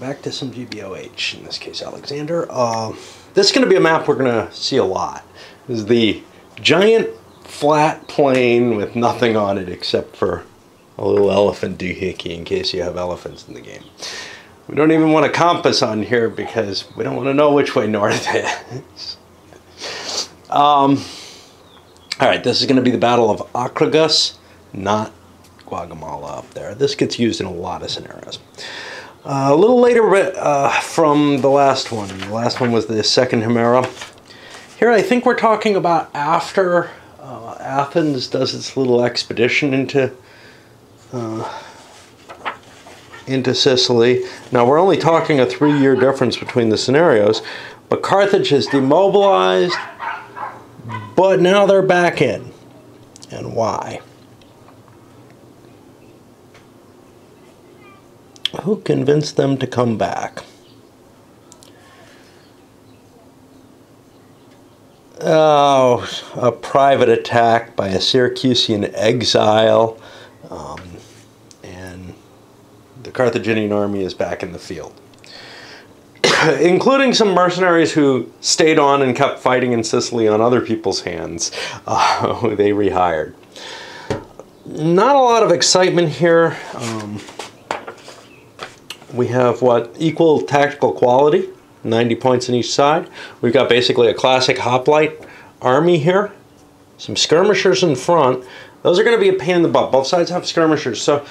back to some GBOH, in this case Alexander. This is going to be a map we're going to see a lot. This is the giant flat plain with nothing on it except for a little elephant doohickey in case you have elephants in the game. We don't even want a compass on here because we don't want to know which way north is. Alright, this is going to be the Battle of Akragas, not Guatemala up there. This gets used in a lot of scenarios. A little later from the last one. The last one was the second Himera. Here I think we're talking about after Athens does its little expedition into Sicily. Now we're only talking a 3-year difference between the scenarios, but Carthage has demobilized, but now they're back in. And why? Who convinced them to come back? Oh, a private attack by a Syracusan exile, and the Carthaginian army is back in the field. Including some mercenaries who stayed on and kept fighting in Sicily on other people's hands, who they rehired. Not a lot of excitement here. We have what? Equal tactical quality, 90 points on each side. We've got basically a classic hoplite army here. Some skirmishers in front. Those are going to be a pain in the butt. Both sides have skirmishers. So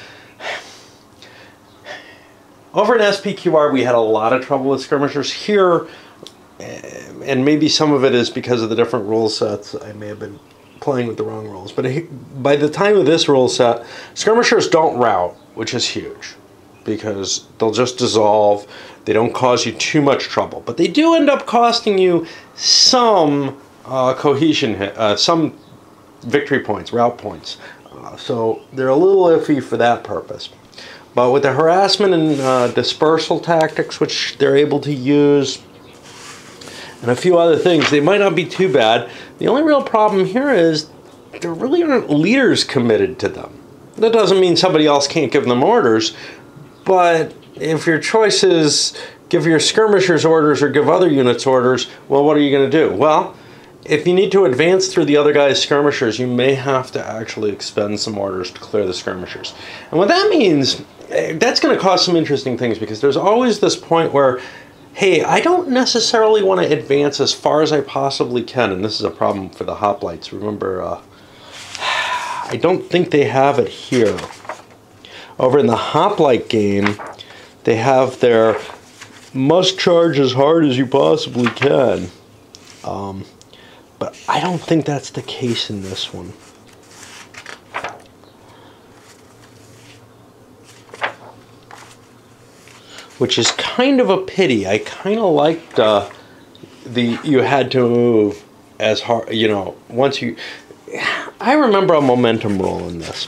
over in SPQR we had a lot of trouble with skirmishers. Here, and maybe some of it is because of the different rule sets. I may have been playing with the wrong rules. But by the time of this rule set, skirmishers don't rout, which is huge, because they'll just dissolve. They don't cause you too much trouble, but they do end up costing you some cohesion, some victory points, rout points. So they're a little iffy for that purpose. But with the harassment and dispersal tactics, which they're able to use, and a few other things, they might not be too bad. The only real problem here is there really aren't leaders committed to them. That doesn't mean somebody else can't give them orders, but if your choice is give your skirmishers orders or give other units orders, well, what are you going to do? Well, if you need to advance through the other guy's skirmishers, you may have to actually expend some orders to clear the skirmishers. And what that means, that's going to cause some interesting things, because there's always this point where, hey, I don't necessarily want to advance as far as I possibly can, and this is a problem for the hoplites. Remember, I don't think they have it here. Over in the hoplite game, they have their must charge as hard as you possibly can. But I don't think that's the case in this one. Which is kind of a pity. I kind of liked you had to move as hard, you know, once you... I remember a momentum roll in this.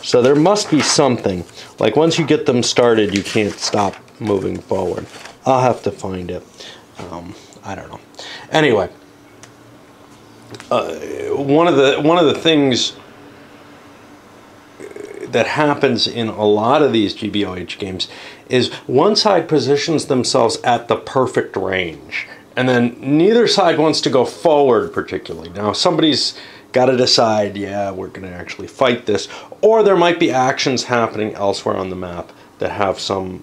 So there must be something. Like once you get them started, you can't stop moving forward. I'll have to find it. I don't know. Anyway, one of the things that happens in a lot of these GBOH games is one side positions themselves at the perfect range, and then neither side wants to go forward particularly. Now somebody's got to decide, yeah, we're going to actually fight this, or there might be actions happening elsewhere on the map that have some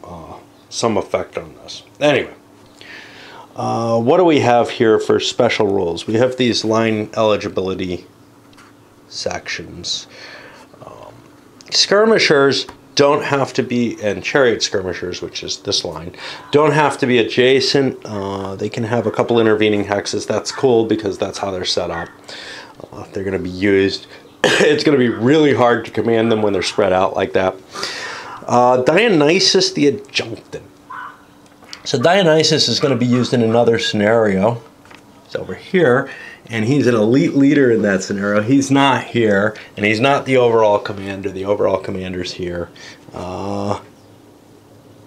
effect on this. Anyway, what do we have here for special rules? We have these line eligibility sections. Skirmishers don't have to be, and chariot skirmishers, which is this line, don't have to be adjacent. They can have a couple intervening hexes. That's cool because that's how they're set up. If they're going to be used, it's going to be really hard to command them when they're spread out like that. Dionysus the Adjunctant. So Dionysus is going to be used in another scenario. It's over here, and he's an elite leader in that scenario. He's not here, and he's not the overall commander. The overall commander's here.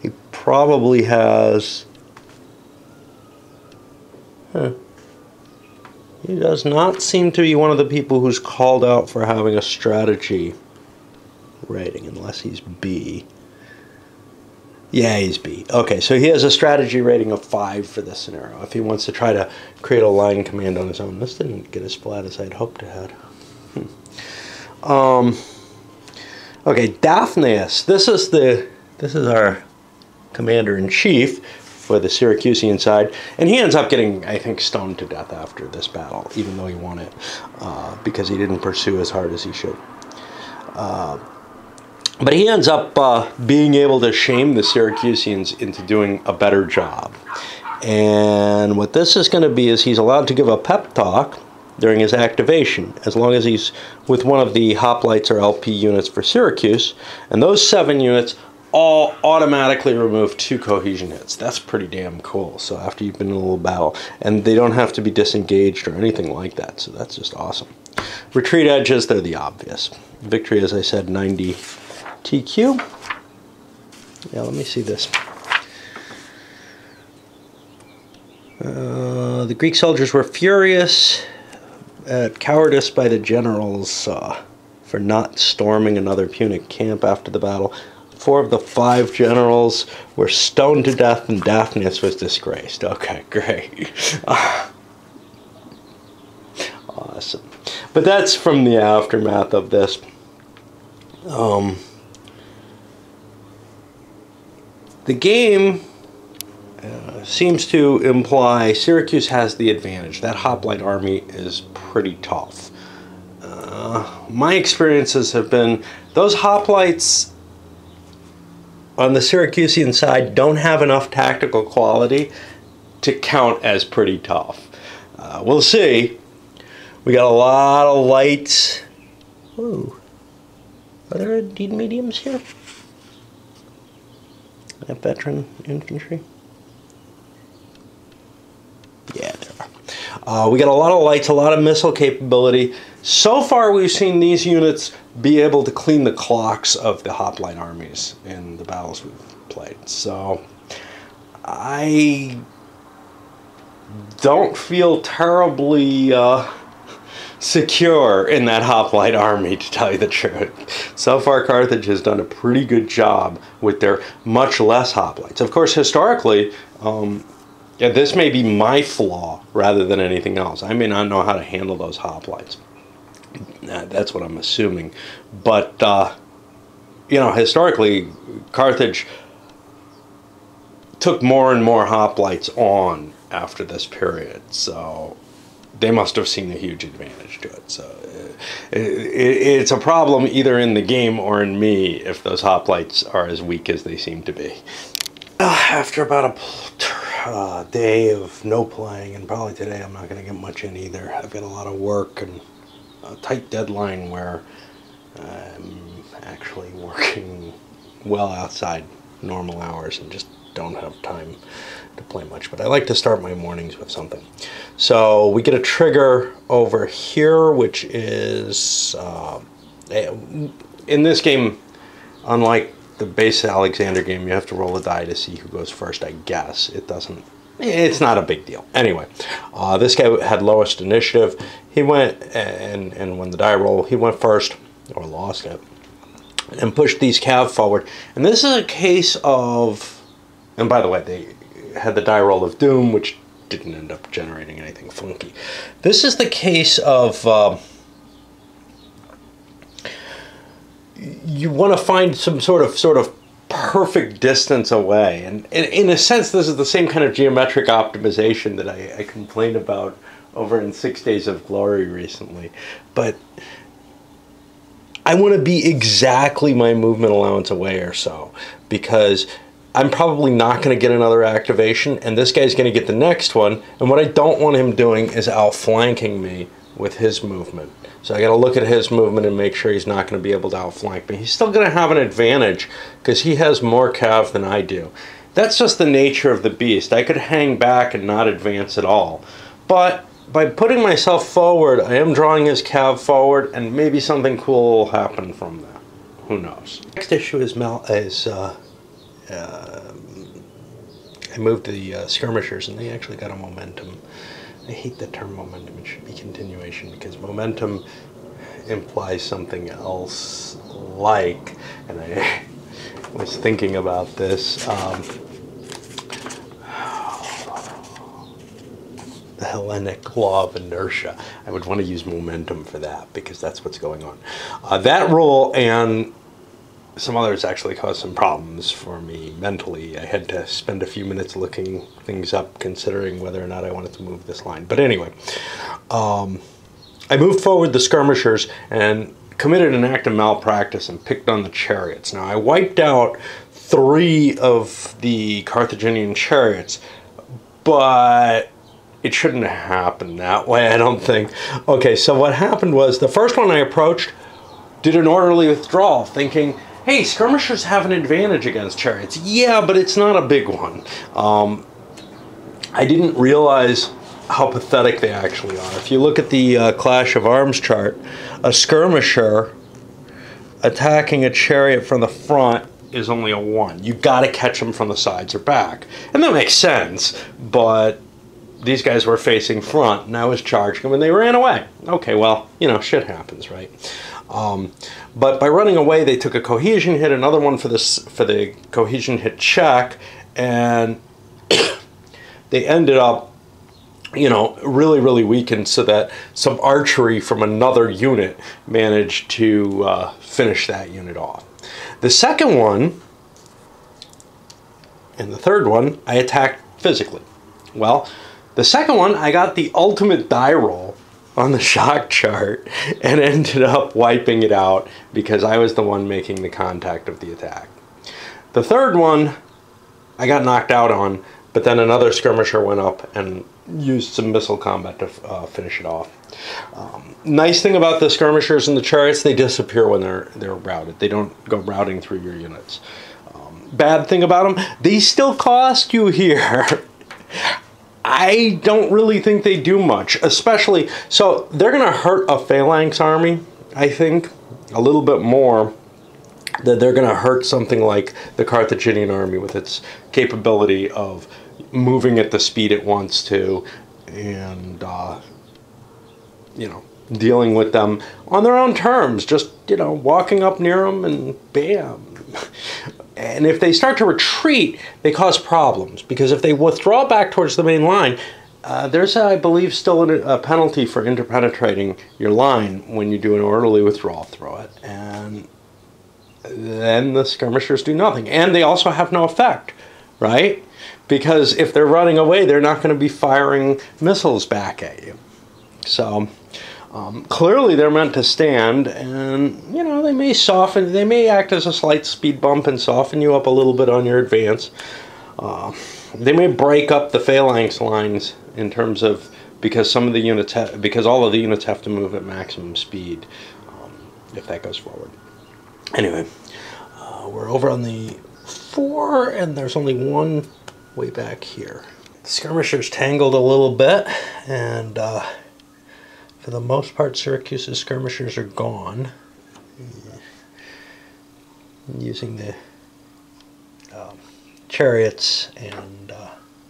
He probably has... He does not seem to be one of the people who's called out for having a strategy rating, unless he's B. Yeah, he's B. Okay, so he has a strategy rating of 5 for this scenario. If he wants to try to create a line command on his own. This didn't get as flat as I'd hoped it had. Okay, Daphneus. This is our commander-in-chief for the Syracusian side, and he ends up getting, I think, stoned to death after this battle, even though he won it, because he didn't pursue as hard as he should. But he ends up being able to shame the Syracusians into doing a better job. And what this is going to be is he's allowed to give a pep talk during his activation, as long as he's with one of the hoplites or LP units for Syracuse, and those 7 units all automatically remove 2 cohesion hits. That's pretty damn cool. So after you've been in a little battle, and they don't have to be disengaged or anything like that, so that's just awesome. Retreat edges, they're the obvious. Victory, as I said, 90 TQ. Yeah, let me see this. The Greek soldiers were furious at cowardice by the generals for not storming another Punic camp after the battle. 4 of the 5 generals were stoned to death, and Daphneus was disgraced. Okay, great. Awesome. But that's from the aftermath of this. The game seems to imply Syracuse has the advantage. That hoplite army is pretty tough. My experiences have been those hoplites on the Syracusian side don't have enough tactical quality to count as pretty tough. We'll see. We got a lot of lights. Ooh. Are there indeed mediums here? That veteran infantry? Yeah, there are. We got a lot of lights, a lot of missile capability. So far, we've seen these units be able to clean the clocks of the hoplite armies in the battles we've played. So, I don't feel terribly secure in that hoplite army, to tell you the truth. So far, Carthage has done a pretty good job with their much less hoplites. Of course, historically, yeah, this may be my flaw rather than anything else. I may not know how to handle those hoplites. That's what I'm assuming. But, you know, historically, Carthage took more and more hoplites on after this period. So they must have seen a huge advantage to it. So it's a problem either in the game or in me if those hoplites are as weak as they seem to be. After about a day of no playing, and probably today I'm not going to get much in either. I've got a lot of work and a tight deadline where I'm actually working well outside normal hours and just don't have time to play much. But I like to start my mornings with something. So we get a trigger over here, which is in this game, unlike the base Alexander game, you have to roll a die to see who goes first. I guess it's not a big deal. Anyway, this guy had lowest initiative. He went and when the die roll, he went first, or lost it, and pushed these cav forward. And this is a case of, and by the way, they had the die roll of doom, which didn't end up generating anything funky. This is the case of you want to find some sort of perfect distance away, and in a sense this is the same kind of geometric optimization that I complained about over in 6 Days of Glory recently. But I want to be exactly my movement allowance away or so, because I'm probably not going to get another activation, and this guy's going to get the next one, and what I don't want him doing is outflanking me with his movement. So I got to look at his movement and make sure he's not going to be able to outflank me. He's still going to have an advantage because he has more cav than I do. That's just the nature of the beast. I could hang back and not advance at all. But by putting myself forward, I am drawing his cav forward, and maybe something cool will happen from that. Who knows? Next issue is I moved the skirmishers, and they actually got a momentum. I hate the term momentum. It should be continuation, because momentum implies something else like, and was thinking about this. The Hellenic law of inertia. I would want to use momentum for that because that's what's going on. That rule and some others actually caused some problems for me mentally. I had to spend a few minutes looking things up, considering whether or not I wanted to move this line. But anyway, I moved forward the skirmishers and committed an act of malpractice and picked on the chariots. Now, I wiped out 3 of the Carthaginian chariots, but it shouldn't have happened that way, I don't think. Okay, so what happened was the first one I approached did an orderly withdrawal, thinking, hey, skirmishers have an advantage against chariots. Yeah, but it's not a big one. I didn't realize how pathetic they actually are. If you look at the Clash of Arms chart, a skirmisher attacking a chariot from the front is only a 1. You got to catch them from the sides or back. And that makes sense, but these guys were facing front, and I was charging them, and they ran away. Okay, well, you know, shit happens, right? But by running away, they took a cohesion hit, another one for the cohesion hit check, and they ended up, you know, really, really weakened, so that some archery from another unit managed to finish that unit off. The second one and the third one, I attacked physically. Well, the second one, I got the ultimate die roll on the shock chart and ended up wiping it out because I was the one making the contact of the attack. The third one, I got knocked out on, but then another skirmisher went up and used some missile combat to finish it off. Nice thing about the skirmishers and the chariots, they disappear when they're routed. They don't go routing through your units. Bad thing about them, they still cost you here. I don't really think they do much, especially, so they're going to hurt a phalanx army, I think, a little bit more than they're going to hurt something like the Carthaginian army with its capability of moving at the speed it wants to and, you know, dealing with them on their own terms, just, you know, walking up near them and bam. And if they start to retreat, they cause problems, because if they withdraw back towards the main line, there's, I believe, still a penalty for interpenetrating your line when you do an orderly withdrawal through it. And then the skirmishers do nothing. And they also have no effect, right? Because if they're running away, they're not going to be firing missiles back at you. So clearly they're meant to stand, and you know, they may soften, they may act as a slight speed bump and soften you up a little bit on your advance. They may break up the phalanx lines in terms of, because some of the units because all of the units have to move at maximum speed if that goes forward. Anyway, we're over on the 4, and there's only one way back here. The skirmishers tangled a little bit, and for the most part, Syracuse's skirmishers are gone. Using the chariots and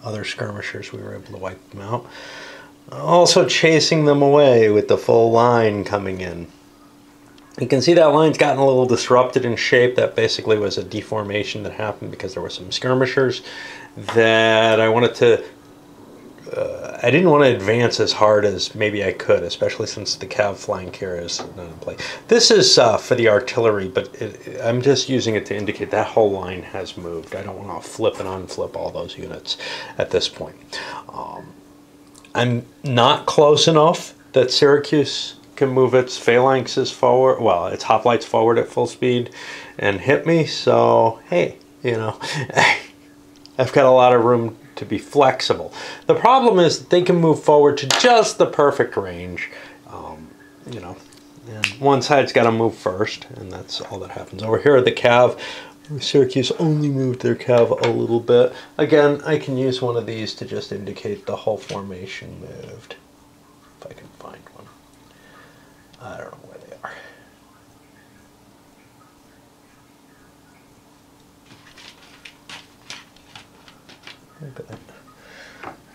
other skirmishers, we were able to wipe them out. Also chasing them away with the full line coming in. You can see that line's gotten a little disrupted in shape. That basically was a deformation that happened because there were some skirmishers that I wanted to I didn't want to advance as hard as maybe I could, especially since the cav flank here is not in play. This is for the artillery, but I'm just using it to indicate that whole line has moved. I don't want to flip and unflip all those units at this point. I'm not close enough that Syracuse can move its phalanxes forward, well, its hoplites forward at full speed and hit me, so hey, you know, I've got a lot of room to be flexible. The problem is that they can move forward to just the perfect range, you know, and one side's got to move first, and that's all that happens. Over here at the cav, Syracuse only moved their cav a little bit. Again, I can use one of these to just indicate the whole formation moved, if I can find one. I don't know where they are.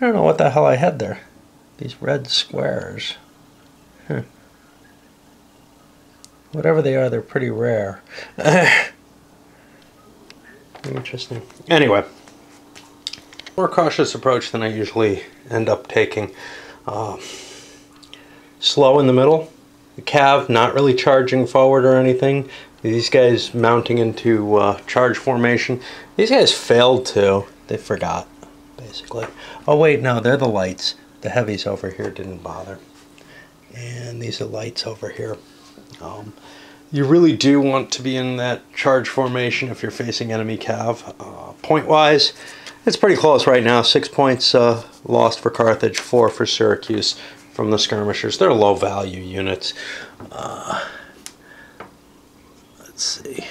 I don't know what the hell I had there. These red squares. Whatever they are, they're pretty rare. I Interesting. Anyway, more cautious approach than I usually end up taking. Slow in the middle. The cav not really charging forward or anything. These guys mounting into charge formation. These guys failed to. They forgot, basically. Oh wait, no, they're the lights. The heavies over here didn't bother. And these are lights over here. You really do want to be in that charge formation if you're facing enemy cav. Point-wise, it's pretty close right now. 6 points lost for Carthage, 4 for Syracuse from the skirmishers. They're low-value units. Let's see.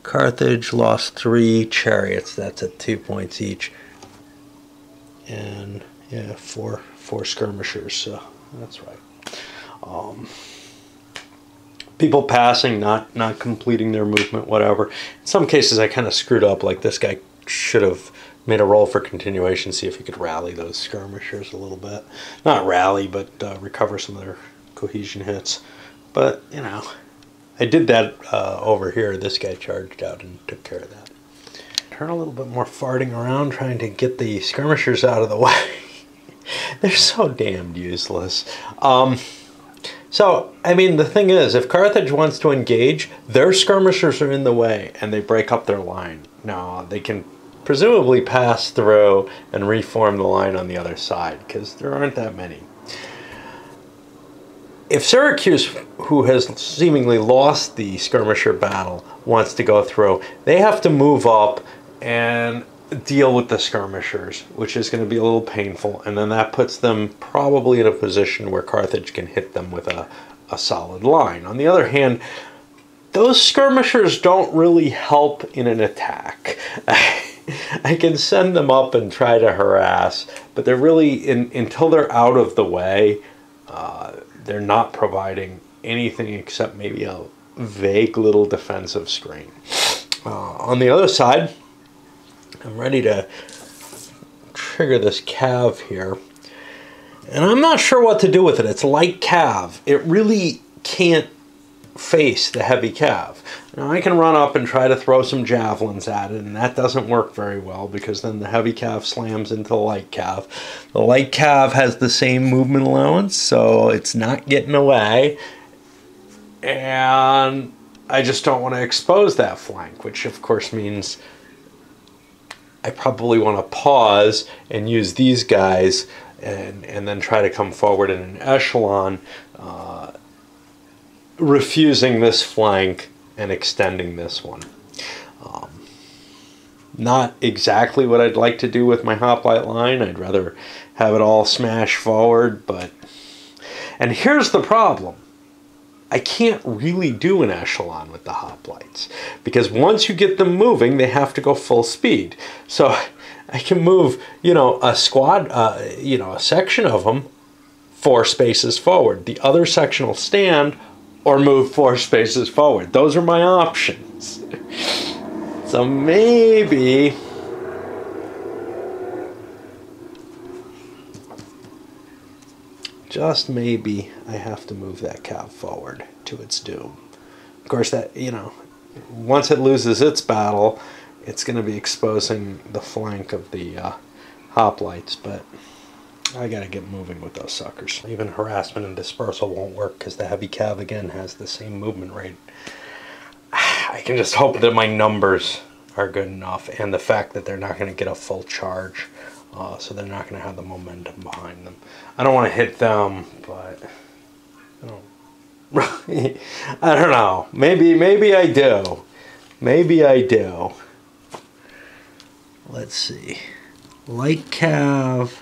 Carthage lost 3 chariots. That's at 2 points each. And yeah, four skirmishers. So that's right. People passing, not completing their movement, whatever. In some cases, I kind of screwed up. Like this guy should have made a roll for continuation, see if he could rally those skirmishers a little bit. Not rally, but recover some of their cohesion hits. But, you know, I did that over here. This guy charged out and took care of that. Turn a little bit more farting around, trying to get the skirmishers out of the way. They're so damned useless. So, I mean, the thing is, if Carthage wants to engage, their skirmishers are in the way, and they break up their line. Now, they can presumably pass through and reform the line on the other side, because there aren't that many. If Syracuse, who has seemingly lost the skirmisher battle, wants to go through, they have to move up and deal with the skirmishers, which is going to be a little painful, and then that puts them probably in a position where Carthage can hit them with a solid line. On the other hand, those skirmishers don't really help in an attack. I can send them up and try to harass, but they're really, until they're out of the way, they're not providing anything except maybe a vague little defensive screen. On the other side, I'm ready to trigger this cav here. And I'm not sure what to do with it. It's light cav. It really can't face the heavy cav. Now I can run up and try to throw some javelins at it, and that doesn't work very well because then the heavy cav slams into the light cav. The light cav has the same movement allowance, so it's not getting away. And I just don't want to expose that flank, which of course means I probably want to pause and use these guys and then try to come forward in an echelon, refusing this flank and extending this one. Not exactly what I'd like to do with my hoplite line. I'd rather have it all smash forward, but... And here's the problem. I can't really do an echelon with the hoplites because once you get them moving, they have to go full speed. So I can move, you know, a squad, you know, a section of them 4 spaces forward. The other section will stand or move 4 spaces forward. Those are my options. So maybe... just maybe I have to move that cav forward to its doom. Of course, that, you know, once it loses its battle, it's going to be exposing the flank of the hoplites, but I got to get moving with those suckers. Even harassment and dispersal won't work because the heavy cav again has the same movement rate. I can just hope that my numbers are good enough and the fact that they're not going to get a full charge. So they're not going to have the momentum behind them. I don't want to hit them, but I don't know. Maybe I do. Maybe I do. Let's see. Light cav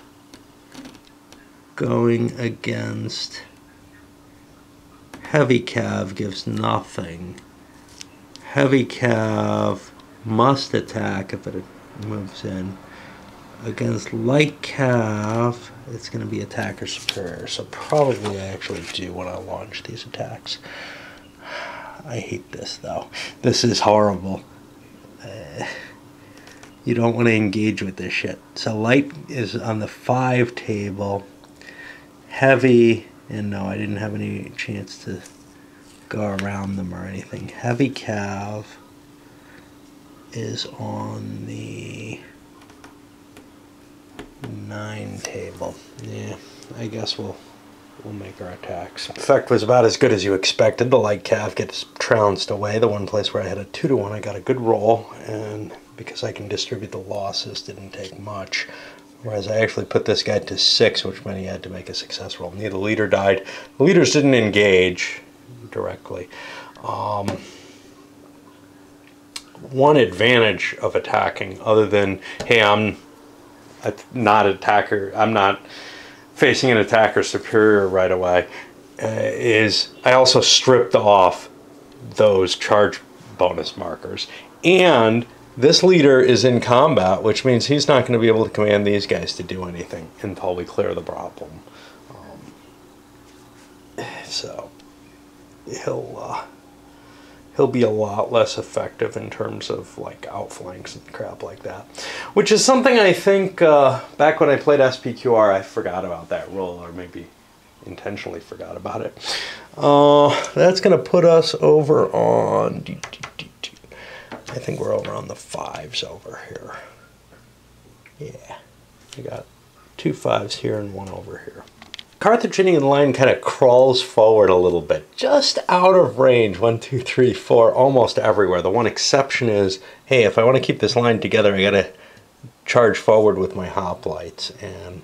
going against heavy cav gives nothing. Heavy cav must attack if it moves in. Against light cav, it's going to be attacker superior, so probably I actually do want to launch these attacks. I hate this though. This is horrible. You don't want to engage with this shit. So light is on the 5 table. Heavy, and no, I didn't have any chance to go around them or anything. Heavy cav is on the 9 table. Yeah, I guess we'll make our attacks. Effect was about as good as you expected. The light cav gets trounced away. The one place where I had a 2-to-1, I got a good roll, and because I can distribute the losses, didn't take much. Whereas I actually put this guy to 6, which meant he had to make a success roll. Neither leader died. The leaders didn't engage directly. One advantage of attacking, other than, hey, I'm not attacker, I'm not facing an attacker superior right away, is I also stripped off those charge bonus markers. And this leader is in combat, which means he's not going to be able to command these guys to do anything until we clear the problem. So he'll be a lot less effective in terms of like outflanks and crap like that, which is something I think back when I played SPQR I forgot about that rule, or maybe intentionally forgot about it. That's going to put us over on, I think we're over on the 5s over here. Yeah, I got 2 5s here and 1 over here. Carthaginian line kind of crawls forward a little bit, just out of range, 1, 2, 3, 4, almost everywhere. The one exception is, hey, if I want to keep this line together, I got to charge forward with my hoplites, and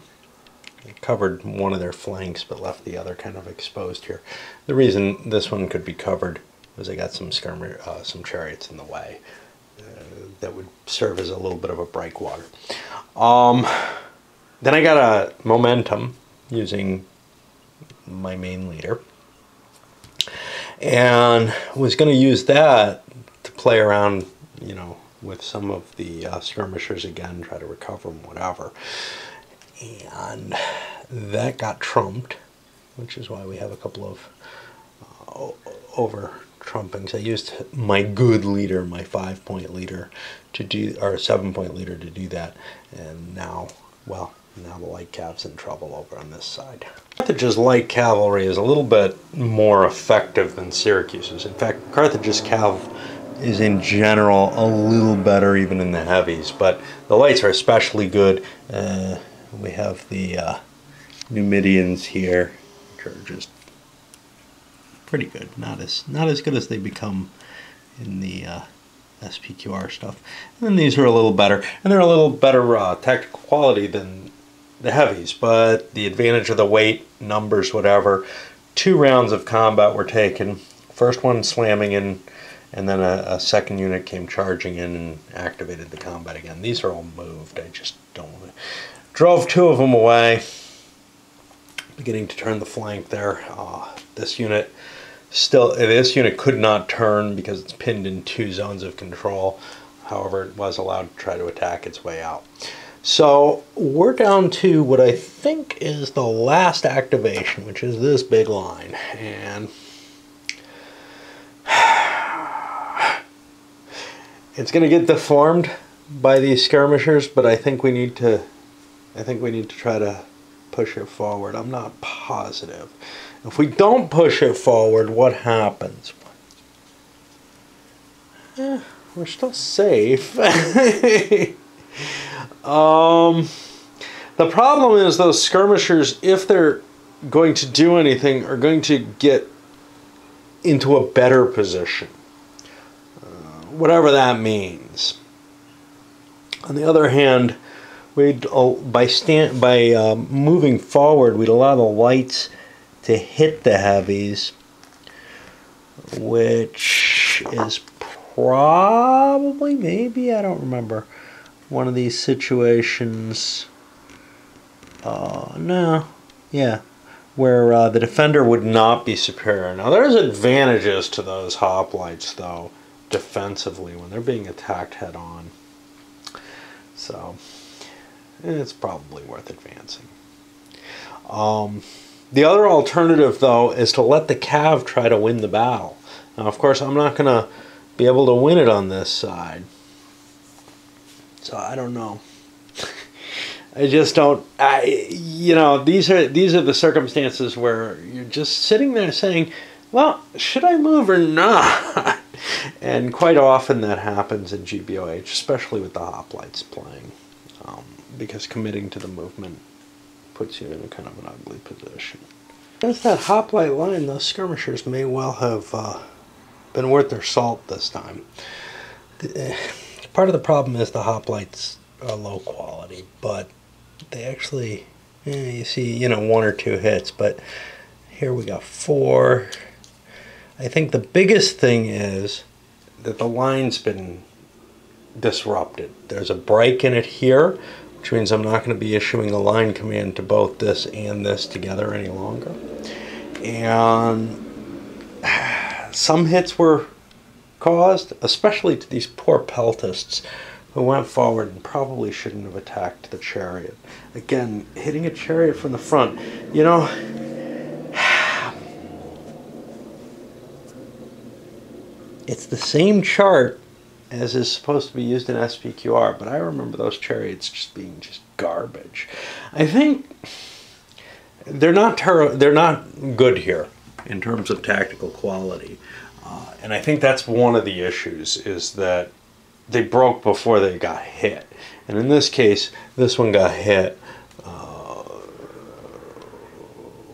I covered one of their flanks, but left the other kind of exposed here. The reason this one could be covered was I got some chariots in the way that would serve as a little bit of a breakwater. Then I got a momentum using my main leader, and was going to use that to play around, you know, with some of the skirmishers again, try to recover them, whatever. And that got trumped, which is why we have a couple of over trumpings. I used my good leader, my 5-point leader, to do, or 7-point leader to do that, and now, well, now the light cav's in trouble over on this side. Carthage's light cavalry is a little bit more effective than Syracuse's. In fact, Carthage's cav is in general a little better even in the heavies, but the lights are especially good. We have the Numidians here, which are just pretty good. Not as good as they become in the SPQR stuff. And then these are a little better, and they're a little better tactical quality than the heavies, but the advantage of the weight, numbers, whatever. 2 rounds of combat were taken. First one slamming in, and then a second unit came charging in and activated the combat again. These are all moved. I just don't want to. Drove 2 of them away. Beginning to turn the flank there. This unit could not turn because it's pinned in 2 zones of control. However, it was allowed to try to attack its way out. So we're down to what I think is the last activation, which is this big line, and it's going to get deformed by these skirmishers, but I think we need to try to push it forward. I'm not positive. If we don't push it forward, what happens? We're still safe. The problem is those skirmishers, if they're going to do anything, are going to get into a better position, whatever that means. On the other hand, by moving forward, we'd allow the lights to hit the heavies, which is probably, maybe, I don't remember, one of these situations, where the defender would not be superior. Now there's advantages to those hoplites though, defensively, when they're being attacked head on. So it's probably worth advancing. The other alternative though is to let the cav try to win the battle. Now of course I'm not going to be able to win it on this side. So I don't know. I just don't. These are the circumstances where you're just sitting there saying, "Well, should I move or not?" And quite often that happens in GBOH, especially with the hoplites playing, because committing to the movement puts you in a kind of an ugly position. With that hoplite line, those skirmishers may well have been worth their salt this time. Part of the problem is the hoplites are low quality, but they actually, you see, 1 or 2 hits, but here we got 4. I think the biggest thing is that the line's been disrupted. There's a break in it here, which means I'm not going to be issuing a line command to both this and this together any longer. And some hits were caused, especially to these poor peltists who went forward and probably shouldn't have attacked the chariot. Again, hitting a chariot from the front, it's the same chart as is supposed to be used in SPQR, but I remember those chariots just being just garbage. I think they're not good here in terms of tactical quality. And I think that's one of the issues, is that they broke before they got hit. And in this case, this one got hit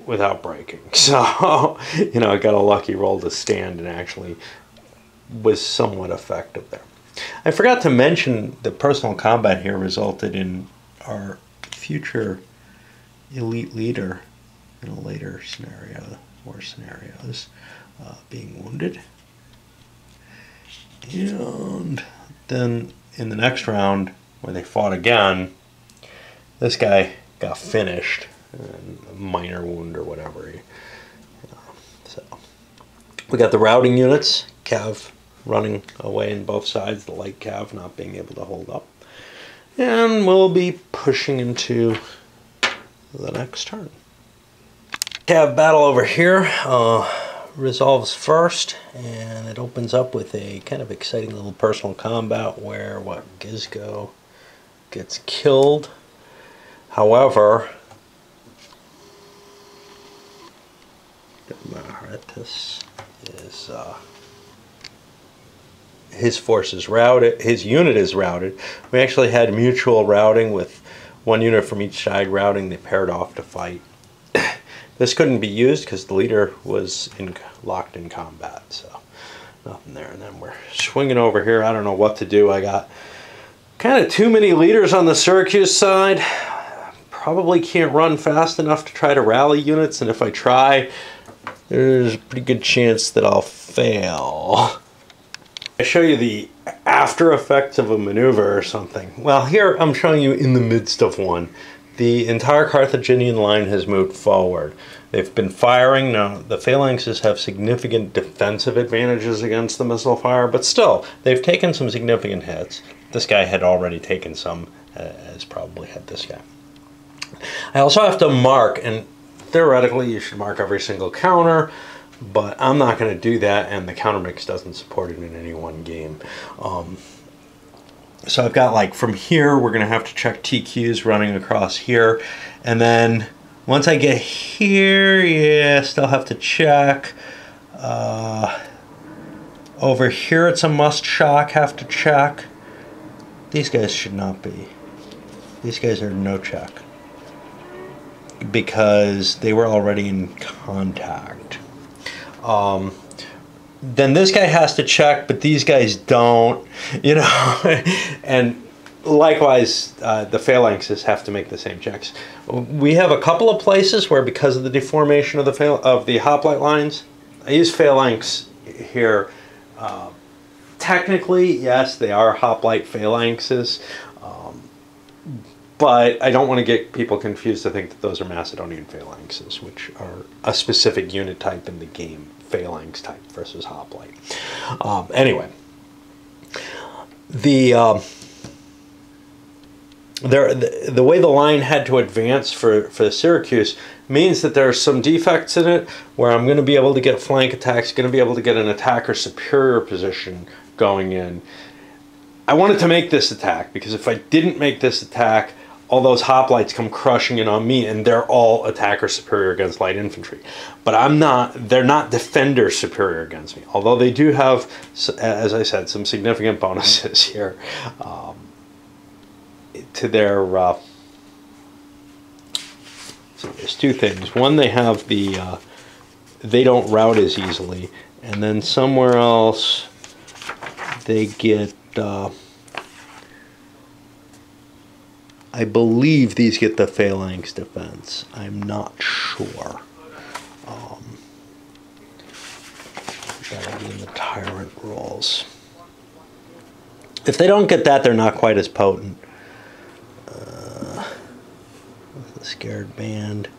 without breaking. So, I got a lucky roll to stand and actually was somewhat effective there. I forgot to mention that personal combat here resulted in our future elite leader in a later scenario or scenarios being wounded. And then in the next round, when they fought again, this guy got finished, a minor wound or whatever. So we got the routing units, Cav running away in both sides, the light Cav not being able to hold up. And we'll be pushing into the next turn. Cav battle over here resolves first, and it opens up with a kind of exciting little personal combat where Gizgo gets killed. However, Maharatis is his force is routed, his unit is routed. We actually had mutual routing with 1 unit from each side routing. They paired off to fight. This couldn't be used because the leader was locked in combat, so nothing there. And then we're swinging over here. I don't know what to do. I got kind of too many leaders on the Syracuse side. Probably can't run fast enough to try to rally units, and if I try, there's a pretty good chance that I'll fail. I show you the after effects of a maneuver or something. Well, here I'm showing you in the midst of one. The entire Carthaginian line has moved forward. They've been firing. Now, the phalanxes have significant defensive advantages against the missile fire, but still, they've taken some significant hits. This guy had already taken some, as probably had this guy. I also have to mark, and theoretically you should mark every single counter, but I'm not going to do that, and the counter mix doesn't support it in any one game. So I've got, like, from here, we're going to have to check TQs running across here. And then once I get here, yeah, still have to check. Over here, it's a must shock, have to check. These guys should not be. These guys are no check, because they were already in contact. Then this guy has to check, but these guys don't, and likewise, the phalanxes have to make the same checks. We have a couple of places where, because of the deformation of the hoplite lines, I use phalanx here. Technically, yes, they are hoplite phalanxes, but I don't want to get people confused to think that those are Macedonian phalanxes, which are a specific unit type in the game. Phalanx type versus hoplite. Anyway, the way the line had to advance for Syracuse means that there are some defects in it where I'm going to be able to get flank attacks, going to be able to get an attacker superior position going in. I wanted to make this attack because if I didn't make this attack, all those hoplites come crushing in on me, and they're all attacker superior against light infantry. But they're not defender superior against me, although they do have, as I said, some significant bonuses here to their... so there's two things. One, they have they don't rout as easily, and then somewhere else they get... I believe these get the phalanx defense. I'm not sure. That'll be in the tyrant rolls. If they don't get that, they're not quite as potent. The scared band.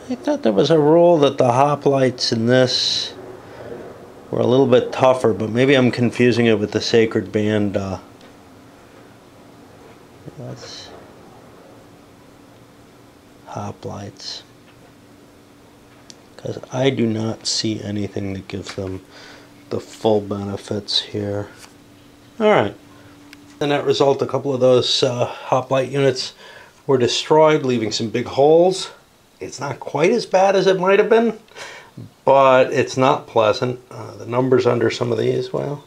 I thought there was a rule that the hoplites in this were a little bit tougher, but maybe I'm confusing it with the sacred band. That's hoplites, because I do not see anything that gives them the full benefits here. Alright, the net result, a couple of those hoplite units were destroyed, leaving some big holes. It's not quite as bad as it might have been, but it's not pleasant. The numbers under some of these, well,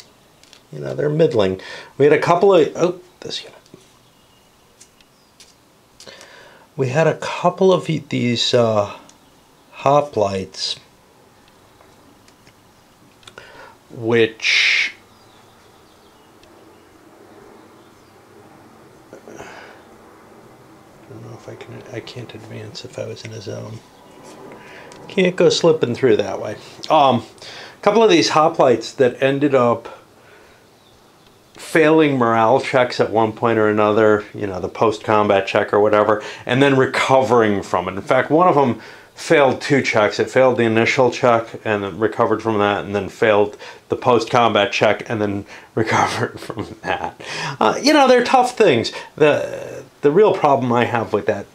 you know, they're middling. We had a couple of... this unit. We had a couple of these hoplites, which... I can't advance if I was in a zone. Can't go slipping through that way. A couple of these hoplites that ended up failing morale checks at one point or another, you know, the post-combat check or whatever, and then recovering from it. In fact, one of them failed 2 checks. It failed the initial check and then recovered from that, and then failed the post-combat check and then recovered from that. You know, they're tough things. The real problem I have with that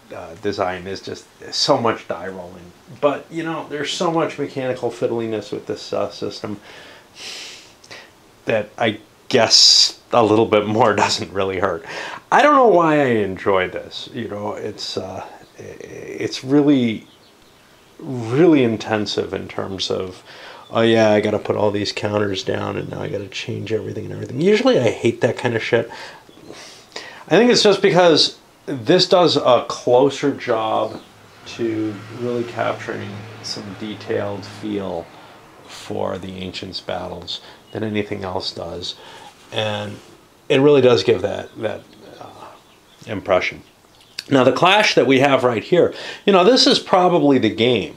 design is just so much die rolling. But, you know, there's so much mechanical fiddliness with this system that I guess a little bit more doesn't really hurt. I don't know why I enjoy this. You know, it's really, really intensive in terms of, oh yeah, I got to put all these counters down and now I got to change everything and everything. Usually I hate that kind of shit. I think it's just because this does a closer job to really capturing some detailed feel for the Ancients battles than anything else does, and it really does give that impression. Now the clash that we have right here, you know, this is probably the game,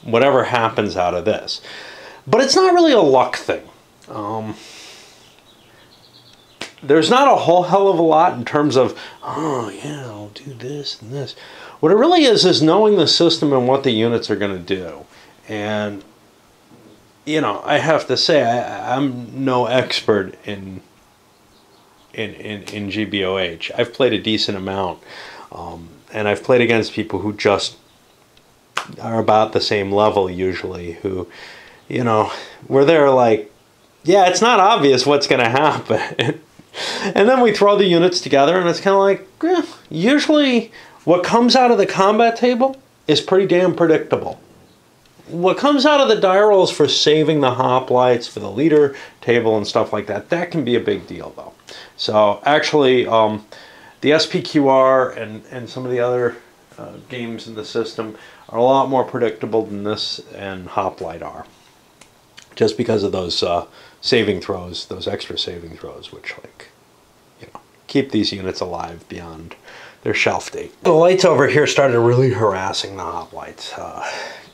whatever happens out of this, but it's not really a luck thing. There's not a whole hell of a lot in terms of, oh yeah, I'll do this and this. What it really is knowing the system and what the units are going to do. And, you know, I have to say, I'm no expert in GBOH. I've played a decent amount, and I've played against people who just are about the same level usually, who, you know, where they're like, yeah, it's not obvious what's going to happen. And then we throw the units together and it's kind of like, usually what comes out of the combat table is pretty damn predictable. What comes out of the die rolls for saving the hoplites, for the leader table and stuff like that, that can be a big deal though. So actually the SPQR and some of the other games in the system are a lot more predictable than this and hoplite are. Just because of those saving throws, those extra saving throws, which, like, you know, keep these units alive beyond their shelf date. The lights over here started really harassing the hoplites.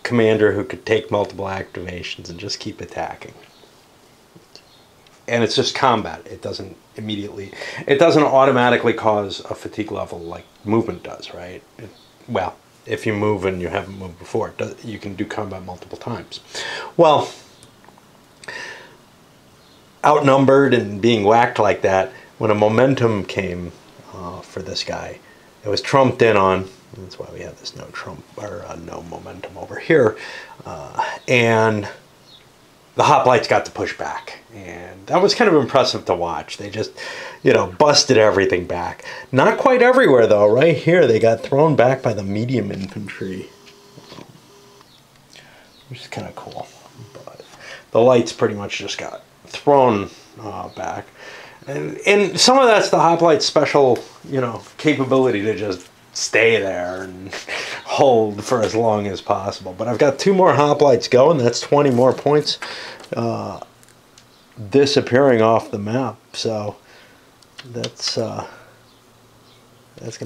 Commander who could take multiple activations and just keep attacking. And it's just combat. It doesn't automatically cause a fatigue level like movement does, right? Well, if you move and you haven't moved before, you can do combat multiple times. Well, outnumbered and being whacked like that, when a momentum came for this guy, it was trumped in on. That's why we have this no momentum over here, and the hoplites got to push back. And that was kind of impressive to watch. They just, you know, busted everything back. Not quite everywhere, though. Right here, they got thrown back by the medium infantry, which is kind of cool. But the lights pretty much just got thrown back. And some of that's the hoplites' special, you know, capability to just stay there and hold for as long as possible. But I've got 2 more hoplites going. That's 20 more points disappearing off the map. So that's going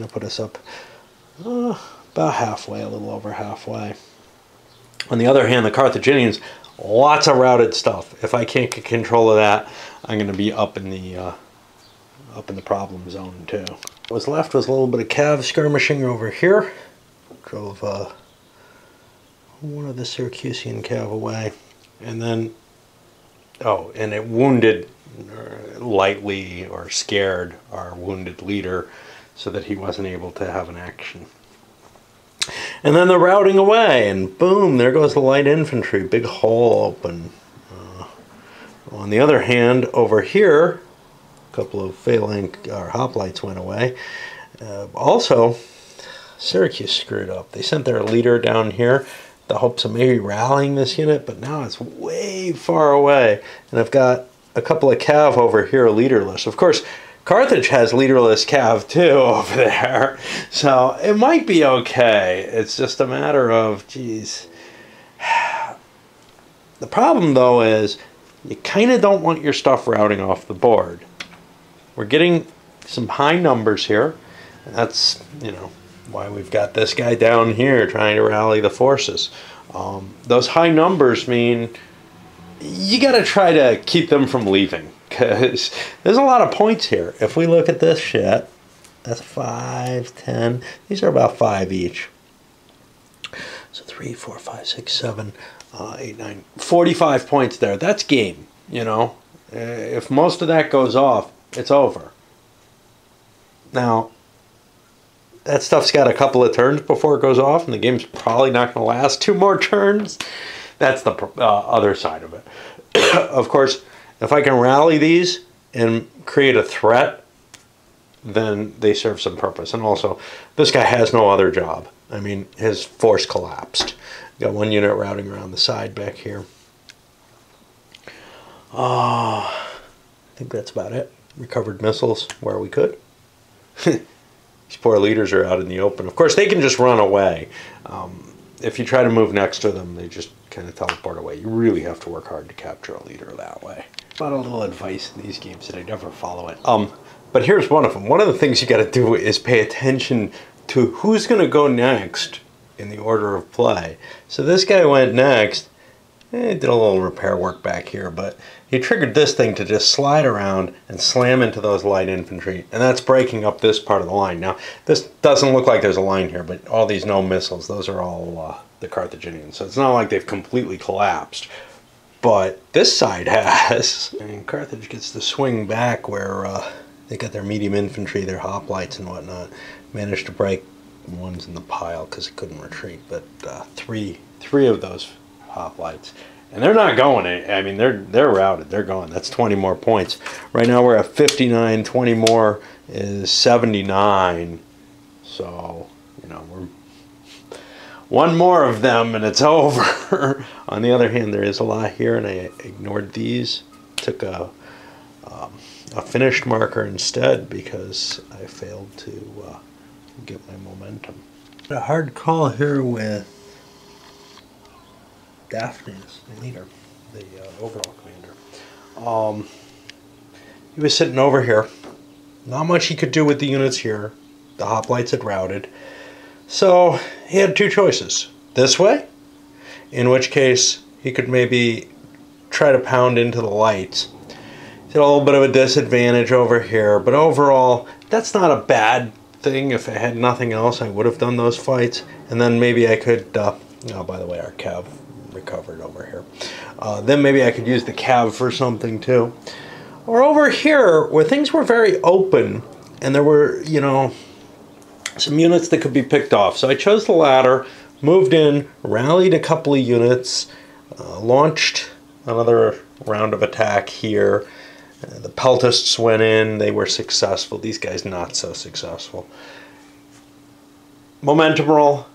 to put us up about halfway, a little over halfway. On the other hand, the Carthaginians, lots of routed stuff. If I can't get control of that, I'm going to be up in the problem zone too. What was left was a little bit of cav skirmishing over here. Drove one of the Syracusan cav away, and then and it wounded lightly or scared our wounded leader, so that he wasn't able to have an action. And then the routing away, and boom, there goes the light infantry. Big hole open. On the other hand, over here, a couple of phalanx or hoplites went away. Also, Syracuse screwed up. They sent their leader down here, the hopes of maybe rallying this unit, but now it's way far away. And I've got a couple of cav over here leaderless. Of course, Carthage has leaderless cav too over there, so it might be okay. It's just a matter of, geez. The problem though is you kind of don't want your stuff routing off the board. We're getting some high numbers here. That's, you know, why we've got this guy down here trying to rally the forces. Those high numbers mean you got to try to keep them from leaving, because there's a lot of points here. If we look at this shit, that's 5, 10. These are about 5 each. So 3, 4, 5, 6, 7, 8, 9, 45 points there. That's game, you know. If most of that goes off, it's over. Now, that stuff's got a couple of turns before it goes off, and the game's probably not going to last 2 more turns. That's the other side of it. Of course, if I can rally these and create a threat, then they serve some purpose. And also, this guy has no other job. I mean, his force collapsed. Got 1 unit routing around the side back here. I think that's about it. Recovered missiles where we could. These poor leaders are out in the open. Of course, they can just run away. If you try to move next to them, they just kind of teleport away. You really have to work hard to capture a leader that way. About a little advice in these games that I never follow it. But here's one of them. One of the things you got to do is pay attention to who's going to go next in the order of play. So this guy went next. Did a little repair work back here, but he triggered this thing to just slide around and slam into those light infantry, and that's breaking up this part of the line. Now, this doesn't look like there's a line here, but all these no missiles, those are all the Carthaginians, so it's not like they've completely collapsed, but this side has. And Carthage gets to swing back where they got their medium infantry, their hoplites and whatnot, managed to break ones in the pile because it couldn't retreat, but three of those hoplites, and they're not going. I mean, they're routed. They're going. That's 20 more points. Right now we're at 59. 20 more is 79. So, you know, we're 1 more of them and it's over. On the other hand, there is a lot here, and I ignored these. Took a finished marker instead because I failed to get my momentum. A hard call here with Daphne's the leader, the overall commander. He was sitting over here. Not much he could do with the units here. The hoplites had routed. So he had 2 choices. This way, in which case he could maybe try to pound into the lights. He's at a little bit of a disadvantage over here, but overall, that's not a bad thing. If I had nothing else, I would have done those fights. And then maybe I could, oh, by the way, our cav recovered over here. Then maybe I could use the cav for something too. Or over here, where things were very open, and there were, you know, some units that could be picked off. So I chose the latter, moved in, rallied a couple of units, launched another round of attack here. The peltists went in, they were successful. These guys not so successful. Momentum roll,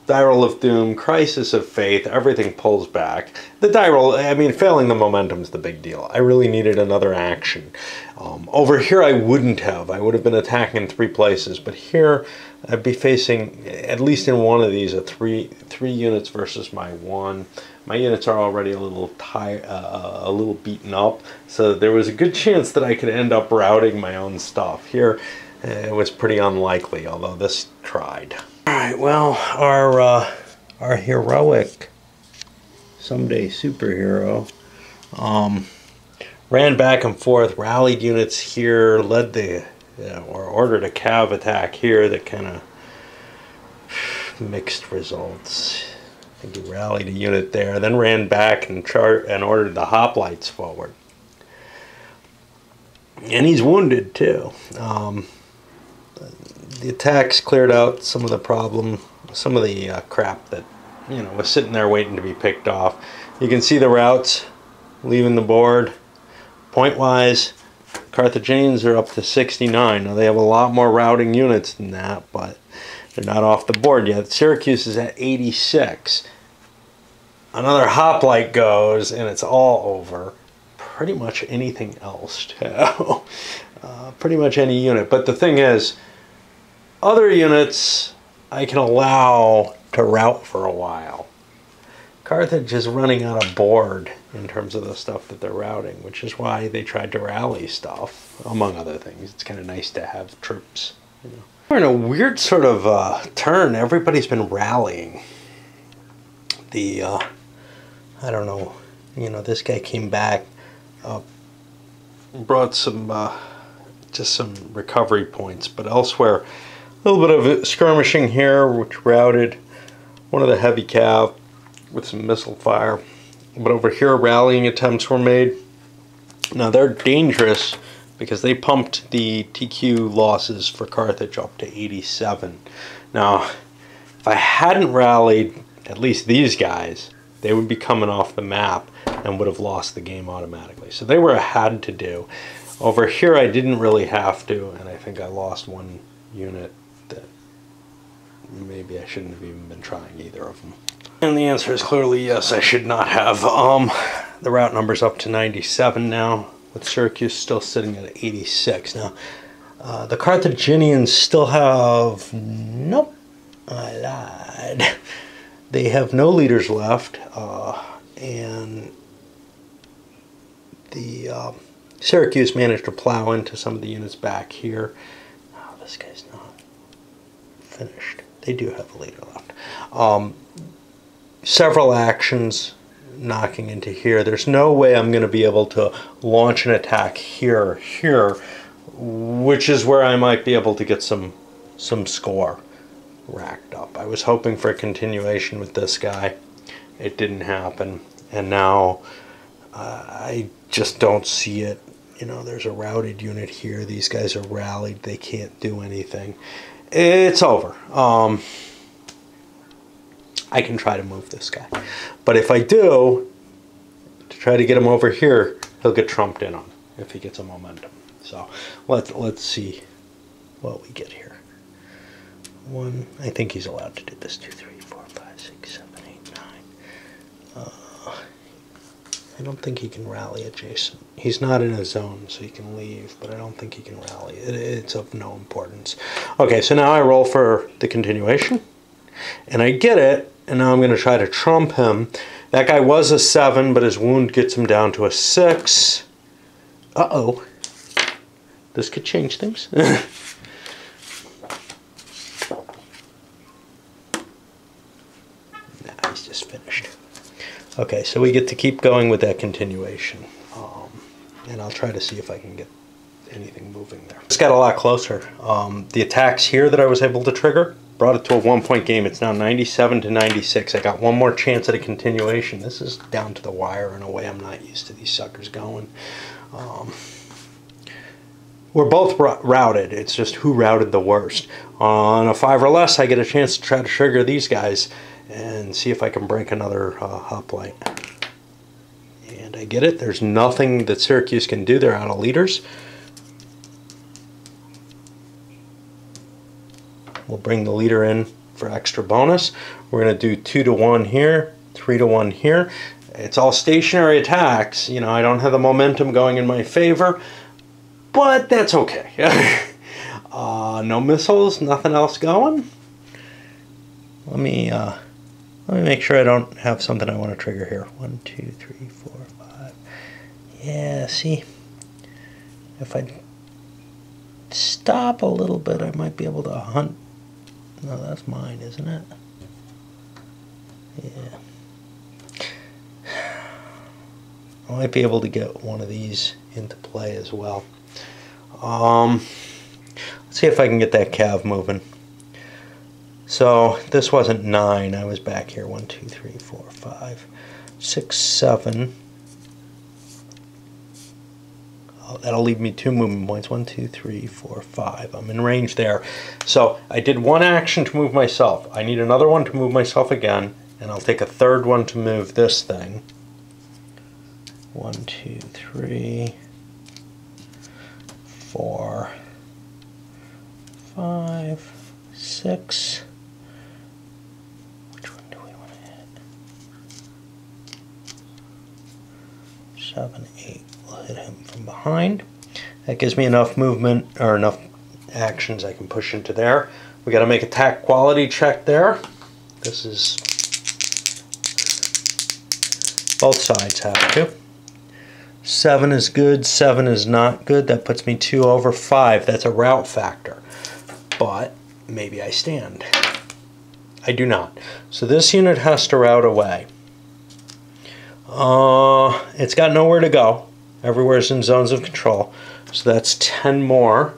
die roll of doom, crisis of faith, everything pulls back. The die roll, I mean, failing the momentum's the big deal. I really needed another action. Over here I wouldn't have. I would have been attacking in 3 places, but here I'd be facing, at least in one of these, three units versus my 1. My units are already a little tired, a little beaten up, so there was a good chance that I could end up routing my own stuff. Here, it was pretty unlikely, although this tried. All right, well, our heroic someday superhero ran back and forth, rallied units here, led the or ordered a cav attack here that kind of mixed results. I think he rallied a unit there, then ran back and ordered the hoplites forward. And he's wounded too. The attacks cleared out some of the problem, some of the crap that was sitting there waiting to be picked off. You can see the routes leaving the board. Point-wise, Carthaginians are up to 69. Now they have a lot more routing units than that, but they're not off the board yet. Syracuse is at 86. Another hoplite goes, and it's all over. Pretty much anything else, too. Pretty much any unit. But the thing is, other units I can allow to route for a while. Carthage is running out of board in terms of the stuff that they're routing, which is why they tried to rally stuff, among other things. It's kind of nice to have troops. We're in a weird sort of turn. Everybody's been rallying. I don't know, this guy came back, brought some, just some recovery points, but elsewhere, a little bit of skirmishing here, which routed one of the heavy cav with some missile fire. But over here, rallying attempts were made. Now they're dangerous because they pumped the TQ losses for Carthage up to 87. Now, if I hadn't rallied at least these guys, they would be coming off the map and would have lost the game automatically. So they were a had to do. Over here, I didn't really have to, and I think I lost one unit that maybe I shouldn't have even been trying either of them. And the answer is clearly yes, I should not have. The route number's up to 97 now, with Syracuse still sitting at 86. Now, the Carthaginians still have, nope, I lied. They have no leaders left, and the Syracuse managed to plow into some of the units back here. Oh, this guy's not finished. They do have a leader left. Several actions knocking into here. There's no way I'm going to be able to launch an attack here, which is where I might be able to get some score racked up. I was hoping for a continuation with this guy. It didn't happen, and now I just don't see it. There's a routed unit here. These guys are rallied. They can't do anything. It's over. I can try to move this guy, but if I do, to try to get him over here, he'll get trumped in on if he gets a momentum. So let's see what we get here. 1, I think he's allowed to do this. 2, 3, 4, 5, 6, 7, 8, 9. I don't think he can rally adjacent. He's not in a zone, so he can leave, but I don't think he can rally. It's of no importance. Okay, so now I roll for the continuation, and I get it, and now I'm going to try to trump him. That guy was a 7, but his wound gets him down to a 6. Uh-oh. This could change things. He's just finished. Okay, so we get to keep going with that continuation. And I'll try to see if I can get anything moving there. It's got a lot closer. The attacks here that I was able to trigger brought it to a 1-point game. It's now 97 to 96. I got one more chance at a continuation. This is down to the wire in a way I'm not used to these suckers going. We're both routed. It's just who routed the worst. On a 5 or less, I get a chance to try to trigger these guys and see if I can break another hoplite. And I get it. There's nothing that Syracuse can do. They're out of leaders. We'll bring the leader in for extra bonus. We're going to do 2 to 1 here, 3 to 1 here. It's all stationary attacks. You know, I don't have the momentum going in my favor, but that's okay. No missiles, nothing else going. Let me make sure I don't have something I want to trigger here. 1, 2, 3, 4, 5. Yeah, see, if I stop a little bit, I might be able to hunt. No, that's mine, isn't it? Yeah. I might be able to get one of these into play as well. Let's see if I can get that cav moving. So this wasn't 9. I was back here. 1, 2, 3, 4, 5, 6, 7. Oh, that'll leave me 2 movement points. 1, 2, 3, 4, 5. I'm in range there. So I did 1 action to move myself. I need another one to move myself again, and I'll take a 3rd one to move this thing. 1, 2, 3, 4, 5, 6. Which one do we want to hit? 7, 8. We'll hit him from behind. That gives me enough movement, or enough actions I can push into there. We got to make attack quality check there. This is, both sides have to. 7 is good, 7 is not good. That puts me 2 over 5. That's a route factor. But maybe I stand. I do not. So this unit has to route away. It's got nowhere to go. Everywhere's in zones of control. So that's 10 more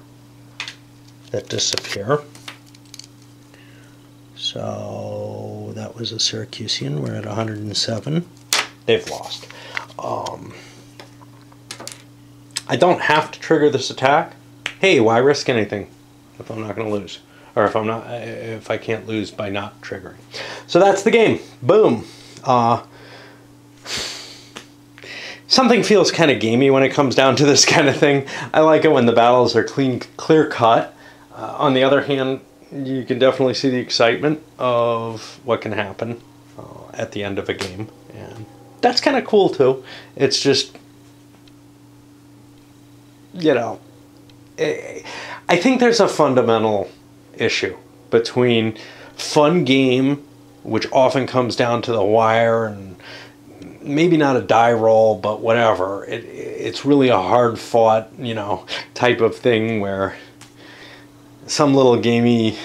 that disappear. So that was a Syracusean. We're at 107. They've lost. I don't have to trigger this attack. Hey, why risk anything if I'm not going to lose? Or if I can't lose by not triggering. So that's the game. Boom. Something feels kind of gamey when it comes down to this kind of thing. I like it when the battles are clear cut. On the other hand, you can definitely see the excitement of what can happen at the end of a game. And that's kind of cool too. It's just, you know, I think there's a fundamental issue between fun game, which often comes down to the wire and maybe not a die roll, but whatever. It's really a hard fought, you know, type of thing where some little gamey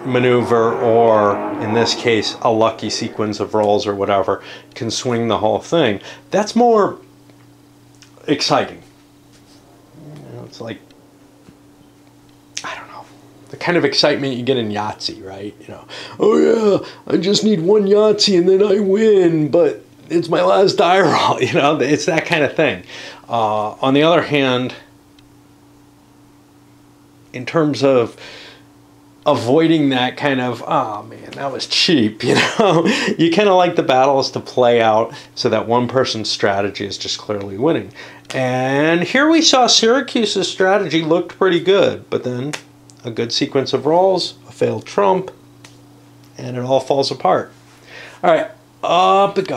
maneuver, or in this case a lucky sequence of rolls or whatever, can swing the whole thing. That's more exciting. You know, it's like, I don't know, the kind of excitement you get in Yahtzee, right? You know, oh yeah, I just need 1 Yahtzee and then I win, but it's my last die roll. You know, it's that kind of thing. On the other hand, in terms of avoiding that kind of, oh man, that was cheap, you know, you kind of like the battles to play out so that one person's strategy is just clearly winning. And here we saw Syracuse's strategy looked pretty good, but then a good sequence of rolls, a failed trump, and it all falls apart. All right, up it goes.